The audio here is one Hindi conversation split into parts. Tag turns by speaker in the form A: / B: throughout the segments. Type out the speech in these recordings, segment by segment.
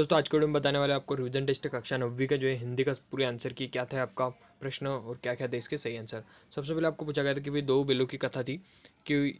A: दोस्तों आज के वीडियो में बताने वाले आपको रिवीजन टेस्ट कक्षा 9वीं का जो है हिंदी का पूरे आंसर की क्या था आपका प्रश्न और क्या क्या थे इसके सही आंसर। सबसे पहले आपको पूछा गया था कि भाई दो बेलों की कथा थी कि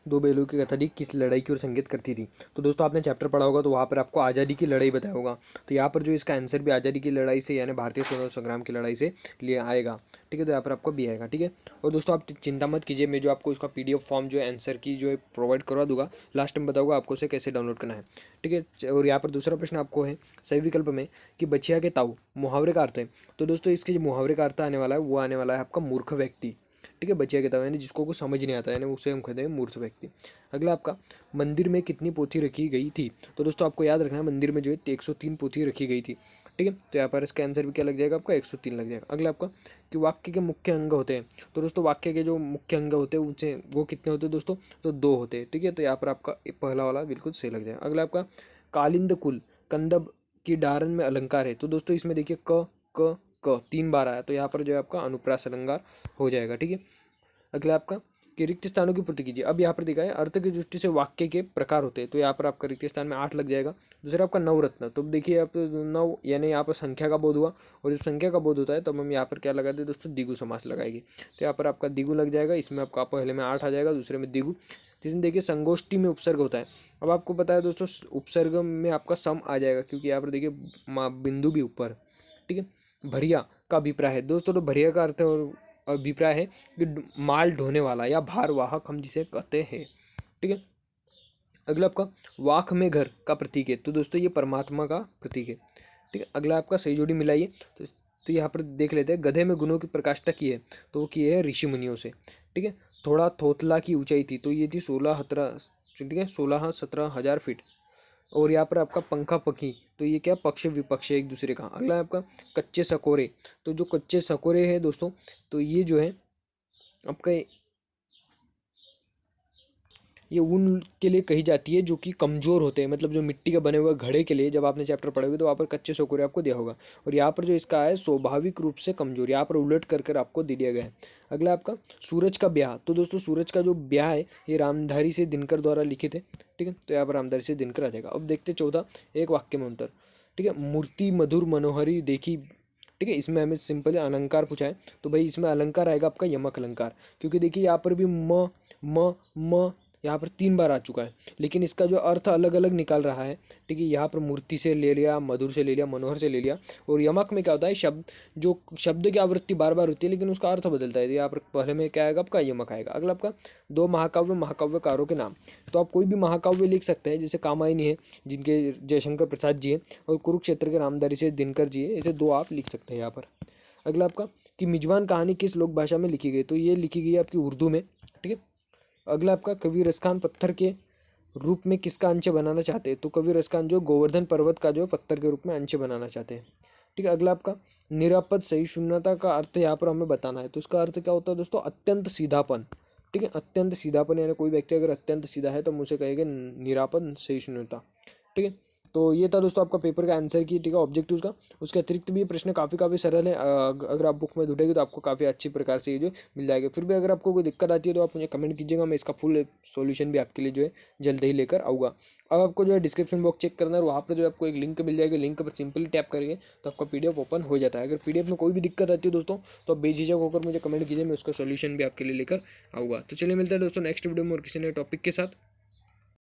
A: दो बेलों की कथा थी किस लड़ाई की ओर संकेत करती थी। तो दोस्तों आपने चैप्टर पढ़ा होगा तो वहाँ पर आपको आज़ादी की लड़ाई बताया होगा। तो यहाँ पर जो इसका आंसर भी आज़ादी की लड़ाई से यानी भारतीय स्वतंत्रता संग्राम की लड़ाई से लिए आएगा। ठीक है, तो यहाँ पर आपको बी आएगा। ठीक है, और दोस्तों आप चिंता मत कीजिए, मैं जो आपको इसका PDF फॉर्म जो है आंसर की जो है प्रोवाइड करवा दूंगा, लास्ट में बताऊंगा आपको उसे कैसे डाउनलोड करना है। ठीक है, और यहाँ पर दूसरा प्रश्न आपको है सही विकल्प में कि बछिया के ताऊ मुहावरे का अर्थ है। तो दोस्तों इसके जो मुहावरे का अर्थ आने वाला है वो आने वाला है आपका मूर्ख व्यक्ति। ठीक है, बचिया किताब यानी जिसको कुछ समझ नहीं आता, यानी उसे हम कहते हैं मूर्ख व्यक्ति। अगला आपका मंदिर में कितनी पोथी रखी गई थी। तो दोस्तों आपको याद रखना है मंदिर में जो है 103 पोथी रखी गई थी। ठीक है, तो यहाँ पर इसका आंसर भी क्या लग जाएगा आपका 103 लग जाएगा। अगला आपका कि वाक्य के मुख्य अंग होते हैं। तो दोस्तों वाक्य के जो मुख्य अंग होते हैं उनसे वो कितने होते हैं दोस्तों, तो 2 होते हैं। ठीक है, तो यहाँ पर आपका पहला वाला बिल्कुल सही लग जाएगा। अगला आपका कालिंद कुल कंदब की डारन में अलंकार है। तो दोस्तों इसमें देखिए क क 3 बार आया, तो यहाँ पर जो है आपका अनुप्रास अलंकार हो जाएगा। ठीक है, अगला आपका कि रिक्त स्थानों की पूर्ति कीजिए। अब यहाँ पर देखा है अर्थ की दृष्टि से वाक्य के प्रकार होते हैं, तो यहाँ पर आपका रिक्त स्थान में 8 लग जाएगा। दूसरा आपका नवरत्न, तो देखिए आप 9 यानी यहाँ पर संख्या का बोध हुआ, और जब संख्या का बोध होता है तब हम यहाँ पर क्या लगाते हैं दोस्तों, द्विगु समास लगाएगी। तो यहाँ पर आपका द्विगु लग जाएगा, इसमें आपका पहले में 8 आ जाएगा, दूसरे में द्विगु। तीसरे देखिए संगोष्ठी में उपसर्ग होता है। अब आपको पता है दोस्तों उपसर्ग में आपका सम आ जाएगा, क्योंकि यहाँ पर देखिए बिंदु भी ऊपर। ठीक है, भरिया का अभिप्राय है दोस्तों, तो भरिया का अर्थ है और अभिप्राय है कि माल ढोने वाला या भार वाहक हम जिसे कहते हैं। ठीक है, अगला आपका वाक में घर का प्रतीक है। तो दोस्तों ये परमात्मा का प्रतीक है। ठीक है, अगला आपका सही जोड़ी मिलाइए। तो यहाँ पर देख लेते हैं गधे में गुणों की प्रकाष्ठा की है, तो वो की है ऋषि मुनियों से। ठीक है, थोड़ा थोथला की ऊंचाई थी, तो ये थी 16-17, ठीक है 16-17 हज़ार फीट। और यहाँ पर आपका पंखा पखी, तो ये क्या पक्ष विपक्ष है एक दूसरे का। अगला है आपका कच्चे सकोरे, तो जो कच्चे सकोरे हैं दोस्तों, तो ये जो है आपका ये ऊन के लिए कही जाती है जो कि कमज़ोर होते हैं, मतलब जो मिट्टी का बने हुए घड़े के लिए, जब आपने चैप्टर पढ़े हुए तो वहाँ पर कच्चे सकोरे आपको दिया होगा। और यहाँ पर जो इसका है स्वाभाविक रूप से कमजोर, यहाँ पर उलट कर कर आपको दे दिया गया है। अगला आपका सूरज का ब्याह, तो दोस्तों सूरज का जो ब्याह है ये रामधारी से दिनकर द्वारा लिखित है। ठीक है, तो यहाँ पर रामधारी से दिनकर आ जाएगा। अब देखते चौथा एक वाक्य में अंतर। ठीक है, मूर्ति मधुर मनोहरी देखी। ठीक है, इसमें हमें सिंपल अलंकार पूछा है, तो भाई इसमें अलंकार आएगा आपका यमक अलंकार, क्योंकि देखिए यहाँ पर भी म म म यहाँ पर 3 बार आ चुका है, लेकिन इसका जो अर्थ अलग अलग निकाल रहा है। ठीक है, यहाँ पर मूर्ति से ले लिया, मधुर से ले लिया, मनोहर से ले लिया। और यमक में क्या होता है, जो शब्द की आवृत्ति बार बार होती है लेकिन उसका अर्थ बदलता है। यहाँ पर पहले में क्या आएगा आपका यमक आएगा। अगला आपका 2 महाकाव्यकारों के नाम, तो आप कोई भी महाकाव्य लिख सकते हैं, जैसे कामायनी है जिनके जयशंकर प्रसाद जी है, और कुरुक्षेत्र के रामधारी से दिनकर जी है, ऐसे 2 आप लिख सकते हैं यहाँ पर। अगला आपका कि मिजबान कहानी किस लोक भाषा में लिखी गई, तो ये लिखी गई है आपकी उर्दू में। ठीक है, अगला आपका कवि रसखान पत्थर के रूप में किसका अंश बनाना चाहते हैं, तो कवि रसखान जो गोवर्धन पर्वत का जो पत्थर के रूप में अंश बनाना चाहते हैं। ठीक है, अगला आपका निरापद सहिष्णुता का अर्थ यहाँ पर हमें बताना है, तो इसका अर्थ क्या होता है दोस्तों, अत्यंत सीधापन। ठीक है, अत्यंत सीधापन यानी कोई व्यक्ति अगर अत्यंत सीधा है तो हम उसे कहेंगे निरापद सहिष्णुता। ठीक है, तो ये था दोस्तों आपका पेपर का आंसर की। ठीक है, ऑब्जेक्टिव्स का। उसके अतिरिक्त भी ये प्रश्न काफ़ी सरल है, अगर आप बुक में ढूंढेंगे तो आपको काफ़ी अच्छी प्रकार से ये जो मिल जाएगा। फिर भी अगर आपको कोई दिक्कत आती है तो आप मुझे कमेंट कीजिएगा, मैं इसका फुल सॉल्यूशन भी आपके लिए जो है जल्द ही लेकर आऊँगा। अब आपको जो है डिस्क्रिप्शन बॉक्स चेक करना है, वहाँ पर जो है आपको एक लिंक मिल जाएगा, लिंक पर सिंपली टैप करिए तो आपका PDF ओपन हो जाता है। अगर PDF में कोई भी दिक्कत आती है दोस्तों तो आप बेझिझक होकर मुझे कमेंट कीजिए, मैं उसका सॉल्यूशन भी आपके लिए लेकर आऊँगा। तो चलिए मिलता है दोस्तों नेक्स्ट वीडियो में और किसी नए टॉपिक के साथ।